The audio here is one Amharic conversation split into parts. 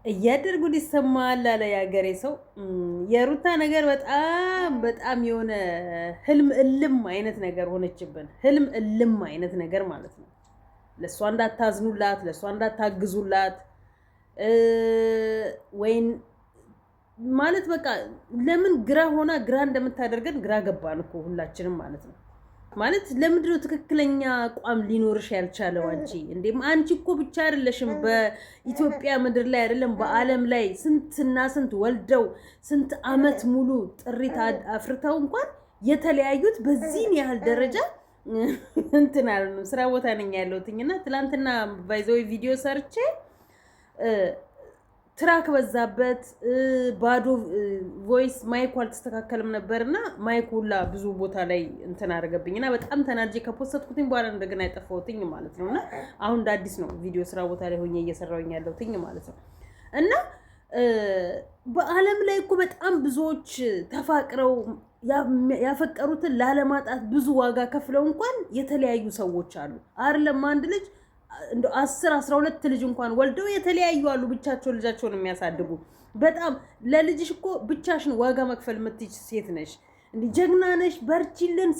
እያደር ጉድ ይሰማል አለ ያገሬ ሰው። የሩታ ነገር በጣም በጣም የሆነ ህልም እልም አይነት ነገር ሆነችብን። ህልም እልም አይነት ነገር ማለት ነው። ለእሷ እንዳታዝኑላት፣ ለእሷ እንዳታግዙላት ወይን ማለት በቃ ለምን ግራ ሆና ግራ እንደምታደርገን ግራ ገባን እኮ ሁላችንም ማለት ነው። ማለት ለምንድነው ትክክለኛ አቋም ሊኖርሽ ያልቻለው? አንቺ እኮ ብቻ አይደለሽም በኢትዮጵያ ምድር ላይ አይደለም በዓለም ላይ ስንትና ስንት ወልደው ስንት አመት ሙሉ ጥሪት አፍርተው እንኳን የተለያዩት በዚህን ያህል ደረጃ እንትን አልነው። ስራ ቦታ ነኝ ያለሁትና ትላንትና ባይዘው ቪዲዮ ሰርቼ ትራክ በዛበት ባዶ ቮይስ ማይክ አልተስተካከለም ነበርና ማይክ ሁላ ብዙ ቦታ ላይ እንትን አደረገብኝና በጣም ተናድጄ ከፖስተትኩትኝ በኋላ እንደገና ያጠፋሁትኝ ማለት ነውና አሁን እንደ አዲስ ነው ቪዲዮ ስራ ቦታ ላይ ሆኜ እየሰራሁኝ ያለሁትኝ ማለት ነው። እና በዓለም ላይ እኮ በጣም ብዙዎች ተፋቅረው ያፈቀሩትን ላለማጣት ብዙ ዋጋ ከፍለው እንኳን የተለያዩ ሰዎች አሉ አይደለም አንድ ልጅ እንደ 10 12 ልጅ እንኳን ወልደው የተለያዩ አሉ ብቻቸውን ልጃቸውን የሚያሳድጉ። በጣም ለልጅሽ እኮ ብቻሽን ዋጋ መክፈል የምትችይ ሴት ነሽ እንዴ ጀግና ነሽ በርቺልን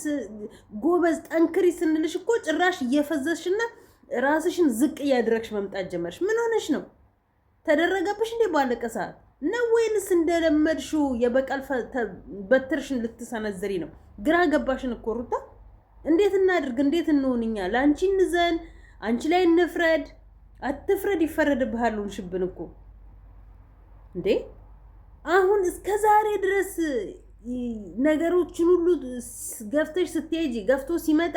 ጎበዝ ጠንክሪ ስንልሽ እኮ ጭራሽ እየፈዘዝሽና ራስሽን ዝቅ እያደረግሽ መምጣት ጀመርሽ። ምን ሆነሽ ነው? ተደረገብሽ እንዴ ባለቀ ሰዓት ነው ወይንስ እንደለመድሽው የበቀል በትርሽን ልትሰነዝሪ ነው? ግራ ገባሽን እኮ ሩታ። እንዴት እናድርግ? እንዴት እንሆንኛ? ላንቺ እንዘን አንቺ ላይ እንፍረድ? አትፍረድ ይፈረድብሃል። ሽብን እኮ እንዴ አሁን እስከ ዛሬ ድረስ ነገሮችን ሁሉ ገፍተሽ ስትሄጂ ገፍቶ ሲመጣ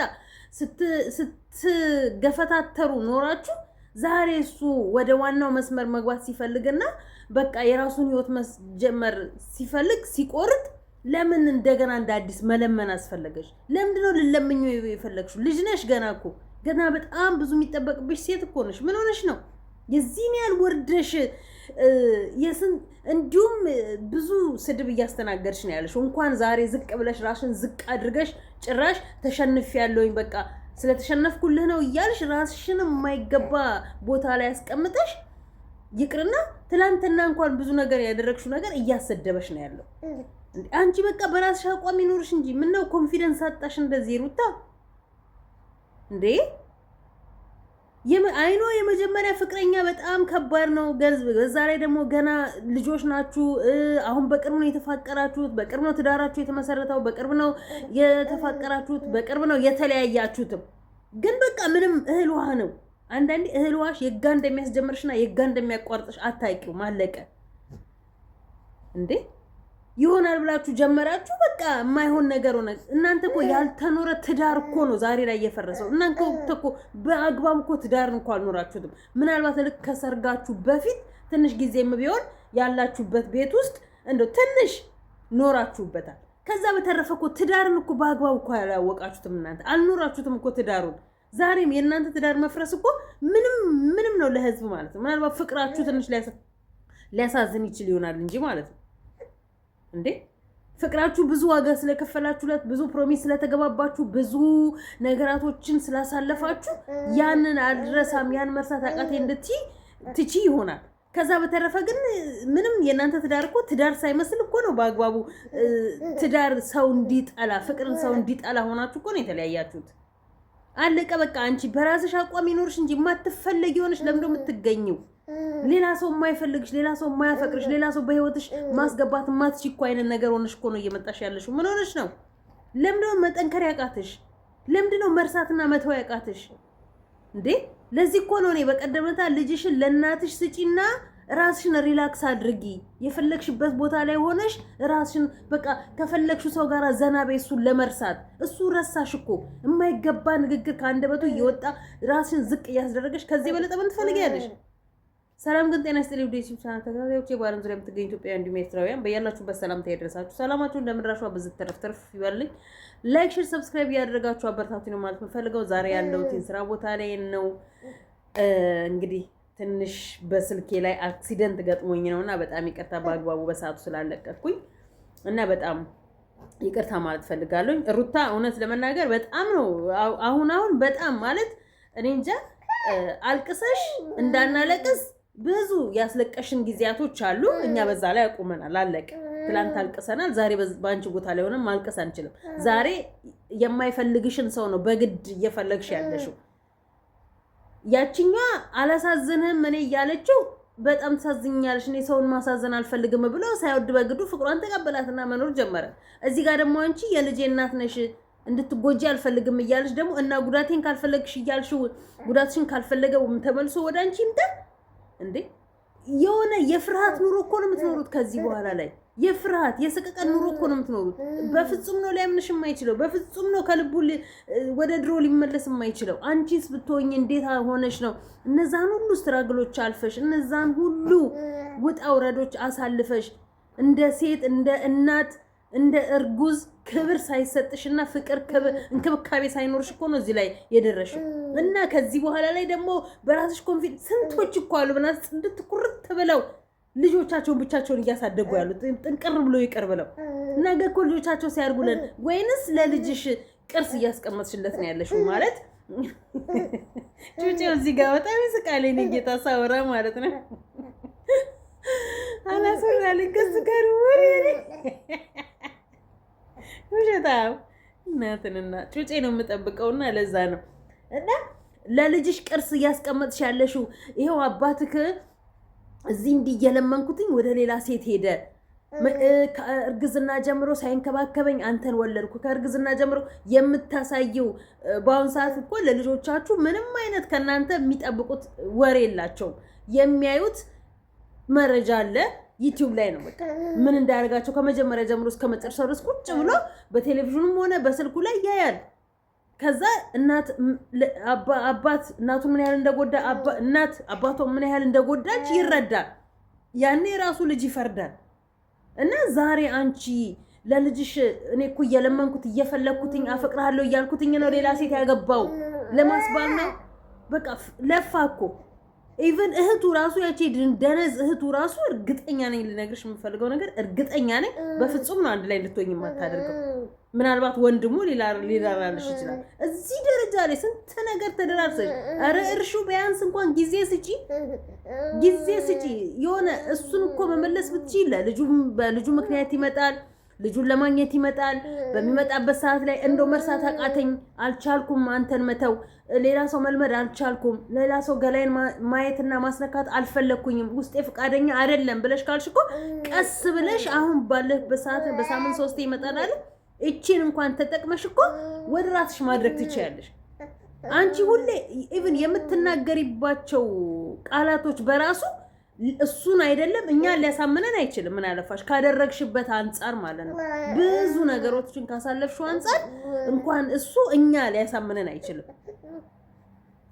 ስትገፈታተሩ ኖራችሁ ዛሬ እሱ ወደ ዋናው መስመር መግባት ሲፈልግና በቃ የራሱን ህይወት መስጀመር ሲፈልግ ሲቆርጥ ለምን እንደገና እንደ አዲስ መለመን አስፈለገሽ? ለምንድነው ልለምኚው የፈለግሽው? ልጅ ነሽ ገና እኮ ገና በጣም ብዙ የሚጠበቅብሽ ሴት እኮ ነሽ። ምን ሆነሽ ነው የዚህን ያህል ወርደሽ እንዲሁም ብዙ ስድብ እያስተናገድሽ ነው ያለሽ። እንኳን ዛሬ ዝቅ ብለሽ ራስሽን ዝቅ አድርገሽ ጭራሽ ተሸንፌያለሁኝ በቃ ስለተሸነፍኩልህ ነው እያልሽ ራስሽን የማይገባ ቦታ ላይ ያስቀምጠሽ ይቅርና ትላንትና እንኳን ብዙ ነገር ያደረግሽው ነገር እያሰደበሽ ነው ያለው። አንቺ በቃ በራስሽ አቋም ይኖርሽ እንጂ ምነው ኮንፊደንስ አጣሽ እንደዚህ ሩታ እንዴ? አይኖ የመጀመሪያ ፍቅረኛ በጣም ከባድ ነው። በዛ ላይ ደግሞ ገና ልጆች ናችሁ። አሁን በቅርብ ነው የተፋቀራችሁት፣ በቅርብ ነው ትዳራችሁ የተመሰረተው፣ በቅርብ ነው የተፋቀራችሁት፣ በቅርብ ነው የተለያያችሁትም። ግን በቃ ምንም እህል ውሃ ነው። አንዳንዴ እህል ውሃሽ የጋ እንደሚያስጀምርሽና የጋ እንደሚያቋርጥሽ አታውቂውም። አለቀ እንዴ ይሆናል ብላችሁ ጀመራችሁ፣ በቃ የማይሆን ነገር ሆነ። እናንተ እኮ ያልተኖረ ትዳር እኮ ነው ዛሬ ላይ እየፈረሰው። እናንተ እኮ በአግባብ እኮ ትዳር እንኳን አልኖራችሁትም። ምናልባት ልክ ከሰርጋችሁ በፊት ትንሽ ጊዜም ቢሆን ያላችሁበት ቤት ውስጥ እንደው ትንሽ ኖራችሁበታል። ከዛ በተረፈ እኮ ትዳርን እኮ በአግባብ እኮ ያላወቃችሁትም፣ እናንተ አልኖራችሁትም እኮ ትዳሩን። ዛሬም የእናንተ ትዳር መፍረስ እኮ ምንም ነው ለህዝብ ማለት ነው። ምናልባት ፍቅራችሁ ትንሽ ሊያሳዝን ይችል ይሆናል እንጂ ማለት ነው እንዴ ፍቅራችሁ ብዙ ዋጋ ስለከፈላችሁለት፣ ብዙ ፕሮሚስ ስለተገባባችሁ፣ ብዙ ነገራቶችን ስላሳለፋችሁ ያንን አልረሳም ያን መርሳት አቃቴ እንድትቺ ይሆናል። ከዛ በተረፈ ግን ምንም የእናንተ ትዳር እኮ ትዳር ሳይመስል እኮ ነው በአግባቡ ትዳር ሰው እንዲጠላ ፍቅርን ሰው እንዲጠላ ሆናችሁ እኮ ነው የተለያያችሁት። አለቀ በቃ። አንቺ በራስሽ አቋም ይኖርሽ እንጂ የማትፈለጊ ሆነሽ ለምን ነው የምትገኘው? ሌላ ሰው የማይፈልግሽ፣ ሌላ ሰው የማያፈቅርሽ፣ ሌላ ሰው በህይወትሽ ማስገባት የማትችይ እኮ አይነት ነገር ሆነሽ እኮ ነው እየመጣሽ ያለሽው። ምን ሆነሽ ነው? ለምንድነው መጠንከር ያቃተሽ? ለምንድነው መርሳትና መተው ያቃተሽ እንዴ? ለዚህ እኮ ነው እኔ በቀደምታ ልጅሽን ለእናትሽ ስጪና ራስሽን ሪላክስ አድርጊ፣ የፈለግሽበት ቦታ ላይ ሆነሽ ራስሽን በቃ ከፈለግሽው ሰው ጋር ዘና በይ እሱን ለመርሳት። እሱ ረሳሽ እኮ የማይገባ ንግግር ከአንደበቱ እየወጣ ራስሽን ዝቅ እያስደረገሽ ከዚህ በለጠ ምን ትፈልጊያለሽ? ሰላም ግን ጤና ይስጥልኝ። ወደ ዩቲዩብ ቻናል ተከታታዮች በዓለም ዙሪያ የምትገኙ ኢትዮጵያውያን እንዲሁም ኤርትራውያን በያላችሁበት ሰላምታ ይድረሳችሁ። ሰላማችሁ እንደምድራሹ በዝት ተረፍተርፍ ይበልኝ። ላይክ፣ ሼር፣ ሰብስክራይብ ያደረጋችሁ አበረታቱኝ ነው ማለት የምፈልገው። ዛሬ ያለሁት ስራ ቦታ ላይ ነው። እንግዲህ ትንሽ በስልኬ ላይ አክሲደንት ገጥሞኝ ነውና በጣም ይቅርታ በአግባቡ በሰዓቱ ስላለቀኩኝ እና በጣም ይቅርታ ማለት ፈልጋለሁ። ሩታ እውነት ለመናገር በጣም ነው አሁን በጣም ማለት እኔ እንጃ አልቅሰሽ እንዳናለቅስ ብዙ ያስለቀሽን ጊዜያቶች አሉ። እኛ በዛ ላይ አቁመናል፣ አለቀ። ትላንት አልቅሰናል። ዛሬ በአንቺ ቦታ ላይ ሆነን ማልቀስ አንችልም። ዛሬ የማይፈልግሽን ሰው ነው በግድ እየፈለግሽ ያለሽው። ያቺኛዋ አላሳዝንህም እኔ እያለችው በጣም ታዝኛለሽ፣ እኔ ሰውን ማሳዘን አልፈልግም ብሎ ሳይወድ በግዱ ፍቅሯን ተቀበላትና መኖር ጀመረ። እዚህ ጋር ደግሞ አንቺ የልጄ እናት ነሽ እንድትጎጂ አልፈልግም እያልሽ ደግሞ እና ጉዳቴን ካልፈለግሽ እያልሽው ጉዳትሽን ካልፈለገው ተመልሶ ወደ አንቺ ይምጣ እንዴ? የሆነ የፍርሃት ኑሮ እኮ ነው የምትኖሩት ከዚህ በኋላ ላይ የፍርሃት የሰቀቀን ኑሮ እኮ ነው የምትኖሩት። በፍጹም ነው ሊያምንሽ የማይችለው፣ በፍጹም ነው ከልቡ ወደ ድሮ ሊመለስ የማይችለው። አንቺስ ብትሆኝ እንዴት ሆነሽ ነው እነዛን ሁሉ ስትራግሎች አልፈሽ እነዛን ሁሉ ውጣ ውረዶች አሳልፈሽ እንደ ሴት እንደ እናት እንደ እርጉዝ ክብር ሳይሰጥሽና ፍቅር እንክብካቤ ሳይኖርሽ እኮ ነው እዚህ ላይ የደረሽው። እና ከዚህ በኋላ ላይ ደግሞ በራስሽ ኮንፊደንስ ስንቶች እኮ አሉ በናት ጽድት ኩርት ብለው ልጆቻቸውን ብቻቸውን እያሳደጉ ያሉት ጥንቅር ብሎ ይቅር ብለው። ነገ እኮ ልጆቻቸው ሲያርጉለን ወይንስ ለልጅሽ ቅርስ እያስቀመጥሽለት ነው ያለሽው ማለት ጩጬው እዚህ ጋር በጣም ይስቃል። እኔ ጌታ ሳወራ ማለት ነው አላሰራልኝ ከሱ ጋር ወሬ ውሸታም እናትንና ጩጬ ነው የምጠብቀውና ለዛ ነው። እና ለልጅሽ ቅርስ እያስቀመጥሽ ያለሽው ይሄው አባትክ እዚህ እንዲህ እየለመንኩትኝ ወደ ሌላ ሴት ሄደ። ከእርግዝና ጀምሮ ሳይንከባከበኝ አንተን ወለድኩ። ከእርግዝና ጀምሮ የምታሳየው በአሁን ሰዓት እኮ ለልጆቻችሁ ምንም አይነት ከእናንተ የሚጠብቁት ወሬ የላቸውም። የሚያዩት መረጃ አለ ዩቲዩብ ላይ ነው። በቃ ምን እንዳደርጋቸው ከመጀመሪያ ጀምሮ እስከ መጨረሻው ድረስ ቁጭ ብሎ በቴሌቪዥኑም ሆነ በስልኩ ላይ ያያል። ከዛ አባት እናቱ ምን ያህል እንደጎዳ እናት አባቷ ምን ያህል እንደጎዳች ይረዳል። ያኔ ራሱ ልጅ ይፈርዳል። እና ዛሬ አንቺ ለልጅሽ እኔ እኮ እየለመንኩት እየፈለግኩትኝ አፈቅርሃለሁ እያልኩትኝ ነው ሌላ ሴት ያገባው ለማስባል ነው። በቃ ለፋ እኮ ኢቭን እህቱ ራሱ ያቺ ደነዝ እህቱ ራሱ እርግጠኛ ነኝ ልነግርሽ የምፈልገው ነገር እርግጠኛ ነኝ በፍጹም ነው አንድ ላይ ልትሆኝ የማታደርገው። ምናልባት ወንድሙ ሊራራልሽ ይችላል። እዚህ ደረጃ ላይ ስንት ነገር ተደራርሰሽ አረ እርሹ ቢያንስ እንኳን ጊዜ ስጪ የሆነ እሱን እኮ መመለስ ብትችይ በልጁ ምክንያት ይመጣል። ልጁን ለማግኘት ይመጣል። በሚመጣበት ሰዓት ላይ እንደው መርሳት አቃተኝ፣ አልቻልኩም፣ አንተን መተው፣ ሌላ ሰው መልመድ አልቻልኩም፣ ሌላ ሰው ገላይን ማየትና ማስነካት አልፈለኩኝም፣ ውስጤ ፈቃደኛ አይደለም ብለሽ ካልሽ እኮ ቀስ ብለሽ አሁን ባለበት ሰዓት በሳምንት 3 ይመጣል። እቺን እንኳን ተጠቅመሽ እኮ ወደ ራስሽ ማድረግ ትችያለሽ። አንቺ ሁሌ ኢቭን የምትናገሪባቸው ቃላቶች በራሱ እሱን አይደለም እኛ ሊያሳምነን አይችልም። ምን አለፋሽ ካደረግሽበት አንፃር ማለት ነው። ብዙ ነገሮችን ካሳለፍሽው አንፃር እንኳን እሱ እኛ ሊያሳምነን አይችልም።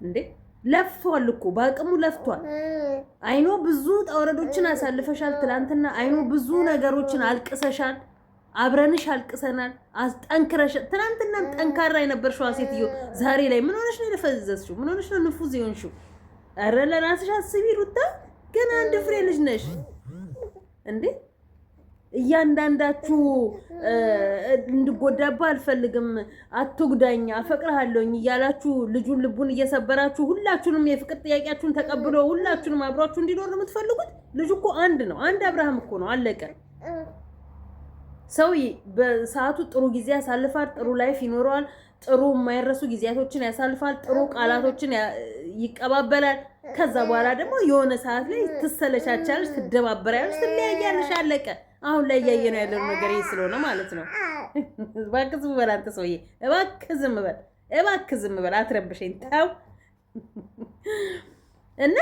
እንዴ ለፍቷል እኮ በአቅሙ ለፍቷል። አይኖ ብዙ ጣውረዶችን አሳልፈሻል። ትላንትና አይኖ ብዙ ነገሮችን አልቅሰሻል። አብረንሽ አልቅሰናል። አስጠንክረሽ ትናንትና ጠንካራ የነበርሽው ሴትዮ ዛሬ ላይ ምን ሆነሽ ነው የፈዘዝሽው? ምን ሆነሽ ነው ንፉዝ የሆንሽው? ኧረ ለራስሽ አስቢ ሩታ። ገና አንድ ፍሬ ልጅ ነሽ እንዴ። እያንዳንዳችሁ እንድጎዳባ አልፈልግም፣ አትጉዳኝ፣ አፈቅርሃለሁኝ እያላችሁ ልጁን ልቡን እየሰበራችሁ ሁላችሁንም የፍቅር ጥያቄያችሁን ተቀብሎ ሁላችሁንም አብሯችሁ እንዲኖር ነው የምትፈልጉት። ልጁ እኮ አንድ ነው፣ አንድ አብርሃም እኮ ነው፣ አለቀ። ሰው በሰዓቱ ጥሩ ጊዜ ያሳልፋል፣ ጥሩ ላይፍ ይኖረዋል፣ ጥሩ የማይረሱ ጊዜያቶችን ያሳልፋል፣ ጥሩ ቃላቶችን ይቀባበላል። ከዛ በኋላ ደግሞ የሆነ ሰዓት ላይ ትሰለቻቻለሽ፣ ትደባበሪያለሽ፣ ትለያያለሽ፣ አለቀ። አሁን ላይ እያየነው ያለው ነገር ይሄ ስለሆነ ማለት ነው። እባክህ ዝም በል አንተ ሰውዬ፣ እባክህ ዝም በል አትረብሸኝ፣ ተው። እና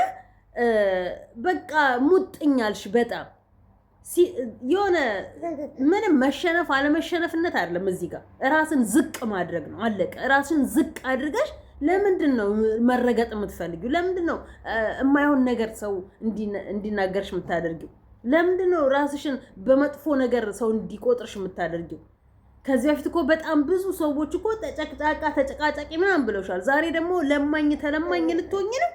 በቃ ሙጥኛልሽ በጣም የሆነ ምንም መሸነፍ አለመሸነፍነት አይደለም። እዚህ ጋር ራስን ዝቅ ማድረግ ነው፣ አለቀ። ራስን ዝቅ አድርገሽ ለምንድን ነው መረገጥ የምትፈልጊው? ለምንድን ነው የማይሆን ነገር ሰው እንዲናገርሽ የምታደርጊው? ለምንድን ነው ራስሽን በመጥፎ ነገር ሰው እንዲቆጥርሽ የምታደርጊው? ከዚህ በፊት እኮ በጣም ብዙ ሰዎች እኮ ተጨቃጫቂ ምናምን ብለውሻል። ዛሬ ደግሞ ለማኝ ተለማኝ ልትሆኝ ነው።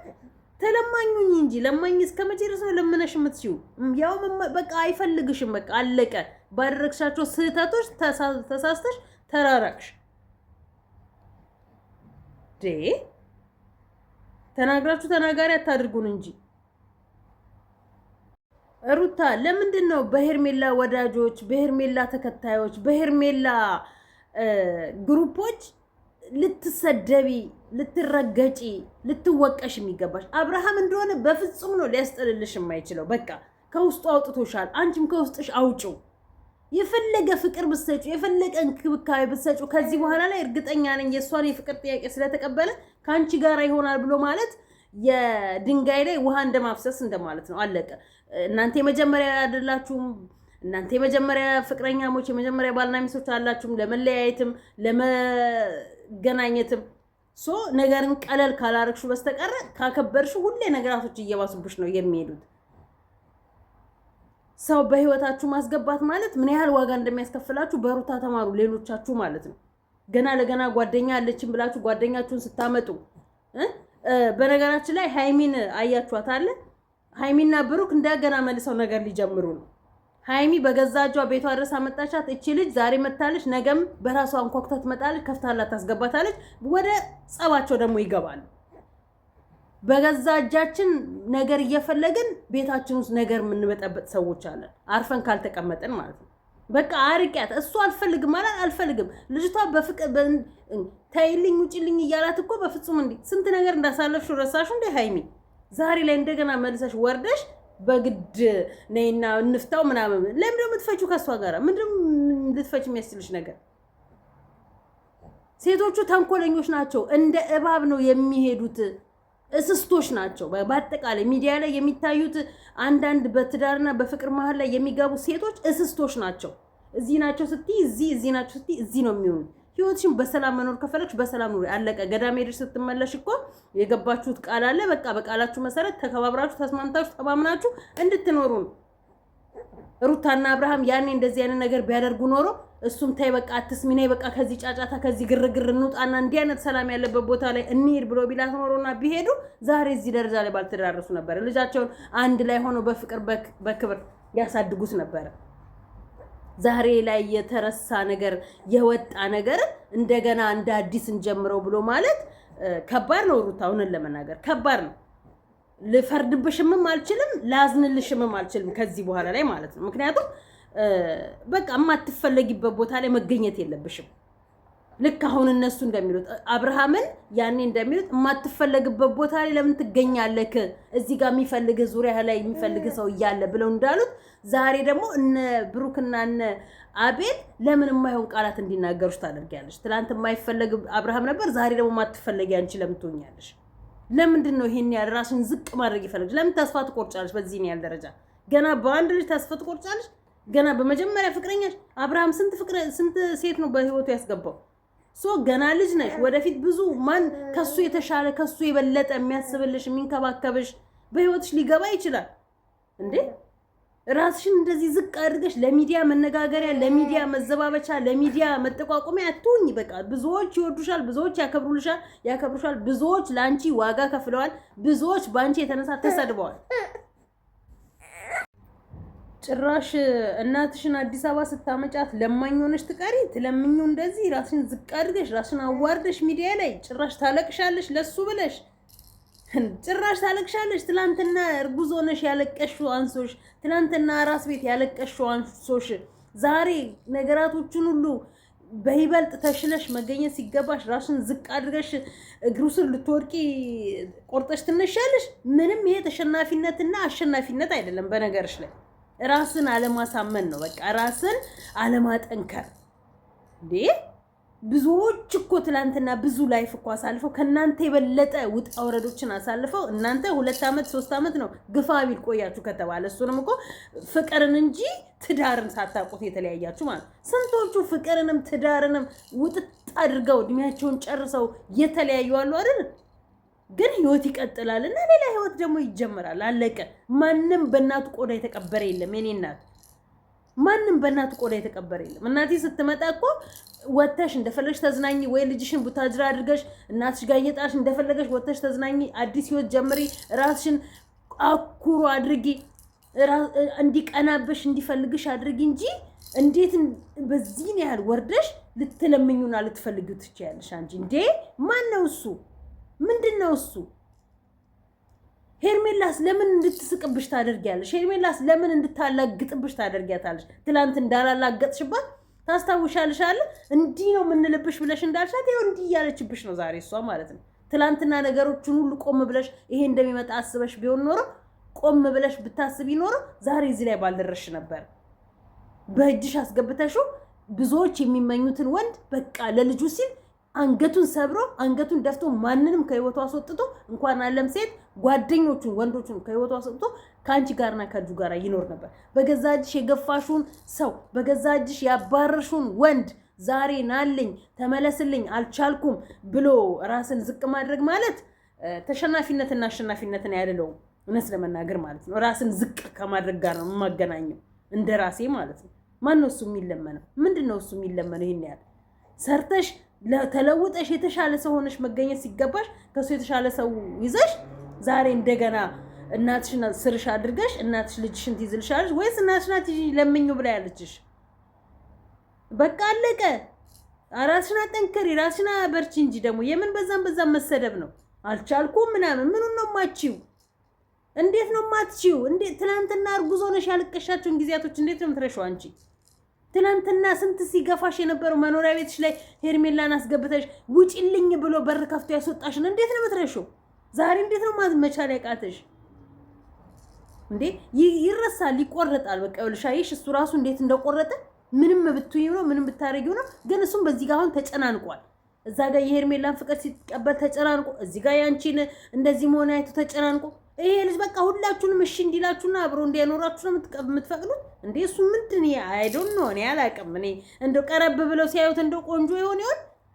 ተለማኙኝ እንጂ ለማኝ እስከመቼ ድረስ ነው ለምነሽ የምትሽው? ያው በቃ አይፈልግሽም። በቃ አለቀ። ባደረግሻቸው ስህተቶች ተሳስተሽ ተራራቅሽ። ተናግራችሁ ተናጋሪ አታድርጉን እንጂ ሩታ ለምንድን ነው በሄርሜላ ወዳጆች፣ በሄርሜላ ተከታዮች፣ በሄርሜላ ግሩፖች ልትሰደቢ፣ ልትረገጪ፣ ልትወቀሽ የሚገባሽ? አብርሃም እንደሆነ በፍጹም ነው ሊያስጥልልሽ የማይችለው። በቃ ከውስጡ አውጥቶሻል። አንቺም ከውስጥሽ አውጪው። የፈለገ ፍቅር ብትሰጪ፣ የፈለገ እንክብካቤ ብትሰጪ ከዚህ በኋላ ላይ እርግጠኛ ነኝ የእሷን የፍቅር ጥያቄ ስለተቀበለ ከአንቺ ጋር ይሆናል ብሎ ማለት የድንጋይ ላይ ውሃ እንደማፍሰስ እንደማለት ነው። አለቀ። እናንተ የመጀመሪያ አይደላችሁም። እናንተ የመጀመሪያ ፍቅረኛሞች፣ የመጀመሪያ ባልና ሚስቶች አላችሁም። ለመለያየትም ለመገናኘትም ነገርን ቀለል ካላረግሹ በስተቀር ካከበርሹ ሁሌ ነገራቶች እየባሱብሽ ነው የሚሄዱት። ሰው በህይወታችሁ ማስገባት ማለት ምን ያህል ዋጋ እንደሚያስከፍላችሁ በሩታ ተማሩ። ሌሎቻችሁ ማለት ነው ገና ለገና ጓደኛ አለችን ብላችሁ ጓደኛችሁን ስታመጡ በነገራችን ላይ ሃይሚን አያችኋት አለ። ሃይሚና ብሩክ እንደገና መልሰው ነገር ሊጀምሩ ነው። ሃይሚ በገዛ እጇ ቤቷ ድረስ አመጣቻት። እቺ ልጅ ዛሬ መታለች፣ ነገም በራሷ አንኳኩታ ትመጣለች፣ ከፍታላት ታስገባታለች። ወደ ጸባቸው ደግሞ ይገባሉ። በገዛ እጃችን ነገር እየፈለግን ቤታችን ውስጥ ነገር የምንበጠበጥ ሰዎች አለን፣ አርፈን ካልተቀመጠን ማለት ነው። በቃ አርቂያት። እሱ አልፈልግም ማለት አልፈልግም። ልጅቷ በፍቅር ታይልኝ ውጪልኝ እያላት እኮ በፍጹም እንዴ ስንት ነገር እንዳሳለፍሽው ረሳሹ እንዴ ሃይሚ? ዛሬ ላይ እንደገና መልሰሽ ወርደሽ በግድ ነይና እንፍታው ምናምን። ለምን የምትፈቹ ከሷ ጋር? ምንድነው እንድትፈች የሚያስችልሽ ነገር? ሴቶቹ ተንኮለኞች ናቸው። እንደ እባብ ነው የሚሄዱት። እስስቶች ናቸው። በአጠቃላይ ሚዲያ ላይ የሚታዩት አንዳንድ በትዳርና በፍቅር መሀል ላይ የሚገቡ ሴቶች እስስቶች ናቸው። እዚህ ናቸው ስትይ እዚህ ናቸው ስትይ እዚህ ነው የሚሆኑት። ህይወትሽን በሰላም መኖር ከፈለግሽ በሰላም ኑሪ። አለቀ። ገዳም ሄደሽ ስትመለሽ እኮ የገባችሁት ቃል አለ። በቃ በቃላችሁ መሰረት ተከባብራችሁ ተስማምታችሁ ተባምናችሁ እንድትኖሩ ነው። ሩታና አብርሃም ያኔ እንደዚህ አይነት ነገር ቢያደርጉ ኖሮ እሱም ታይ በቃ አትስሚ ነይ በቃ ከዚህ ጫጫታ ከዚህ ግርግር እንውጣና እንዲህ አይነት ሰላም ያለበት ቦታ ላይ እንሂድ ብሎ ቢላት ኖሮና ቢሄዱ ዛሬ እዚህ ደረጃ ላይ ባልተዳረሱ ነበር። ልጃቸውን አንድ ላይ ሆነው በፍቅር በክብር ያሳድጉት ነበር። ዛሬ ላይ የተረሳ ነገር የወጣ ነገር እንደገና እንደ አዲስ እንጀምረው ብሎ ማለት ከባድ ነው። ሩታ እውነት ለመናገር ከባድ ነው። ልፈርድብሽምም አልችልም፣ ላዝንልሽምም አልችልም ከዚህ በኋላ ላይ ማለት ነው። ምክንያቱም በቃ የማትፈለጊበት ቦታ ላይ መገኘት የለብሽም። ልክ አሁን እነሱ እንደሚሉት አብርሃምን ያኔ እንደሚሉት የማትፈለግበት ቦታ ላይ ለምን ትገኛለህ? እዚህ ጋር የሚፈልግህ ዙሪያ ላይ የሚፈልግህ ሰው እያለ ብለው እንዳሉት ዛሬ ደግሞ እነ ብሩክና እነ አቤል ለምን የማይሆን ቃላት እንዲናገሩሽ ታደርጊያለሽ? ትናንት የማይፈለግ አብርሃም ነበር፣ ዛሬ ደግሞ የማትፈለጊ አንቺ ለምን ትሆኛለሽ? ለምንድን ነው ይሄን ያህል ራስን ዝቅ ማድረግ ይፈልግሽ? ለምን ተስፋ ትቆርጫለሽ? በዚህ ያህል ደረጃ ገና በአንድ ልጅ ተስፋ ትቆርጫለሽ? ገና በመጀመሪያ ፍቅረኛሽ አብርሃም ስንት ሴት ነው በህይወቱ ያስገባው? ገና ልጅ ነሽ። ወደፊት ብዙ ማን ከሱ የተሻለ ከሱ የበለጠ የሚያስብልሽ የሚንከባከብሽ በህይወትሽ ሊገባ ይችላል እንዴ? ራስሽን እንደዚህ ዝቅ አድርገሽ ለሚዲያ መነጋገሪያ፣ ለሚዲያ መዘባበቻ፣ ለሚዲያ መጠቋቋሚያ አትሁኝ። በቃ ብዙዎች ይወዱሻል፣ ብዙዎች ያከብሩሻል፣ ብዙዎች ለአንቺ ዋጋ ከፍለዋል፣ ብዙዎች በአንቺ የተነሳ ተሰድበዋል። ጭራሽ እናትሽን አዲስ አበባ ስታመጫት ለማኝ ሆነሽ ትቀሪ? ትለምኙ እንደዚህ ራስሽን ዝቅ አድርገሽ ራስሽን አዋርደሽ ሚዲያ ላይ ጭራሽ ታለቅሻለሽ። ለሱ ብለሽ ጭራሽ ታለቅሻለሽ። ትላንትና እርጉዝ ሆነሽ ያለቀሽው አንሶሽ፣ ትላንትና ራስ ቤት ያለቀሽው አንሶሽ፣ ዛሬ ነገራቶችን ሁሉ በይበልጥ ተሽለሽ መገኘት ሲገባሽ ራስሽን ዝቅ አድርገሽ እግሩ ስር ልትወድቂ ቆርጠሽ ትነሻለሽ። ምንም ይሄ ተሸናፊነትና አሸናፊነት አይደለም። በነገርሽ ላይ ራስን አለማሳመን ነው። በቃ ራስን አለማጠንከር እንዴ። ብዙዎች እኮ ትላንትና ብዙ ላይፍ እኮ አሳልፈው ከናንተ የበለጠ ውጣ ወረዶችን አሳልፈው እናንተ 2 ዓመት 3 ዓመት ነው ግፋ ቢል ቆያችሁ ከተባለ እሱንም እኮ ፍቅርን እንጂ ትዳርን ሳታውቁት የተለያያችሁ ማለት። ስንቶቹ ፍቅርንም ትዳርንም ውጥጥ አድርገው እድሜያቸውን ጨርሰው የተለያዩ አሉ አይደል? ግን ህይወት ይቀጥላል እና ሌላ ህይወት ደግሞ ይጀምራል። አለቀ። ማንም በእናቱ ቆዳ የተቀበረ የለም። የኔ እናት ማንም በእናቱ ቆዳ የተቀበረ የለም። እናቴ ስትመጣ እኮ ወተሽ እንደፈለግሽ ተዝናኝ፣ ወይ ልጅሽን ቡታጅራ አድርገሽ እናትሽ ጋር እየጣልሽ እንደፈለገሽ ወተሽ ተዝናኝ፣ አዲስ ህይወት ጀምሪ፣ ራስሽን አኩሩ አድርጊ፣ እንዲቀናበሽ እንዲፈልግሽ አድርጊ እንጂ እንዴት በዚህ ያህል ወርደሽ ልትለምኙና ልትፈልጊው ትችያለሽ አንቺ? እንዴ ማን ነው እሱ? ምንድነው እሱ? ሄርሜላስ ለምን እንድትስቅብሽ ታደርጊያለሽ? ሄርሜላስ ለምን እንድታላግጥብሽ ታደርጊያታለሽ? ትላንት እንዳላላገጥሽባት ታስታውሻለሽ አለ እንዲህ ነው የምንልብሽ ብለሽ እንዳልሻት ይኸው እንዲህ እያለችብሽ ነው ዛሬ እሷ ማለት ነው። ትላንትና ነገሮችን ሁሉ ቆም ብለሽ ይሄ እንደሚመጣ አስበሽ ቢሆን ኖሮ ቆም ብለሽ ብታስቢ ኖሮ ዛሬ እዚህ ላይ ባልደረስሽ ነበር። በእጅሽ አስገብተሽው ብዙዎች የሚመኙትን ወንድ በቃ ለልጁ ሲል አንገቱን ሰብሮ አንገቱን ደፍቶ ማንንም ከህይወቱ አስወጥቶ እንኳን አለም ሴት ጓደኞቹን ወንዶቹን ከህይወቱ አስወጥቶ ከአንቺ ጋርና ከልጁ ጋር ይኖር ነበር። በገዛ እጅሽ የገፋሹን ሰው በገዛ እጅሽ ያባረርሹን ወንድ ዛሬ ናልኝ ተመለስልኝ አልቻልኩም ብሎ ራስን ዝቅ ማድረግ ማለት ተሸናፊነትና አሸናፊነትን ያደለው እውነት ለመናገር ማለት ነው። ራስን ዝቅ ከማድረግ ጋር ነው የማገናኘው እንደ ራሴ ማለት ነው። ማን ነው እሱ የሚለመነው? ምንድነው እሱ የሚለመነው? ይሄን ያህል ሰርተሽ ተለውጠሽ የተሻለ ሰው ሆነሽ መገኘት ሲገባሽ ከሱ የተሻለ ሰው ይዘሽ ዛሬ እንደገና እናትሽን ስርሽ አድርገሽ እናትሽ ልጅሽን ትይዝልሻለሽ ወይስ እናትሽና ለምኙ ብላ ያለችሽ? በቃ አለቀ። ራስሽን አጠንክሪ፣ ራስሽን በርቺ እንጂ ደግሞ የምን በዛም መሰደብ ነው። አልቻልኩም ምናምን ምኑን ነው ማቺው? እንዴት ነው ማትቺው? እንዴት ትናንትና እርጉዝ ሆነሽ ያልቀሻቸውን ጊዜያቶች እንዴት ነው የምትረሺው አንቺ? ትናንትና ስንት ሲገፋሽ የነበረው መኖሪያ ቤትሽ ላይ ሄርሜላን አስገብተሽ ውጪልኝ ብሎ በር ከፍቶ ያስወጣሽን እንዴት ነው የምትረሺው? ዛሬ እንዴት ነው መቻል ያቃተሽ እንዴ? ይረሳል፣ ይቆረጣል። በቃ ይልሻይሽ እሱ ራሱ እንዴት እንደቆረጠ ምንም ብትይው ነው ምንም ብታረጊው ነው። ግን እሱም በዚህ ጋር አሁን ተጨናንቋል። እዛ ጋር የሄርሜላን ፍቅር ሲቀበል ተጨናንቆ፣ እዚህ ጋር ያንቺን እንደዚህ መሆን አይቶ ተጨናንቆ፣ ይሄ ልጅ በቃ ሁላችሁንም እሺ እንዲላችሁና አብሮ እንዲያኖራችሁ ነው የምትፈቅዱት እንዴ? እሱ ምንድን አይ ዶንት ኖ እኔ አላቅም። እኔ እንደው ቀረብ ብለው ሲያዩት እንደው ቆንጆ ይሆን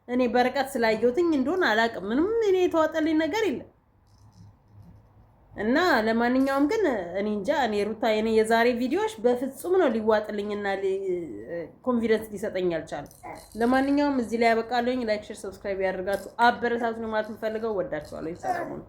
እኔ በርቀት ስላየሁትኝ እንደሆነ አላቅም። ምንም እኔ የተዋጠልኝ ነገር የለም። እና ለማንኛውም ግን እኔ እንጃ እኔ ሩታ የዛሬ ቪዲዮዎች በፍጹም ነው ሊዋጥልኝና ኮንፊደንስ ሊሰጠኝ አልቻለም። ለማንኛውም እዚህ ላይ ያበቃለኝ። ላይክ፣ ሼር፣ ሰብስክራይብ ያደርጋችሁ አበረታቱኝ ማለት የምፈልገው። ወዳችኋለሁ። ሰላም ሁኑ።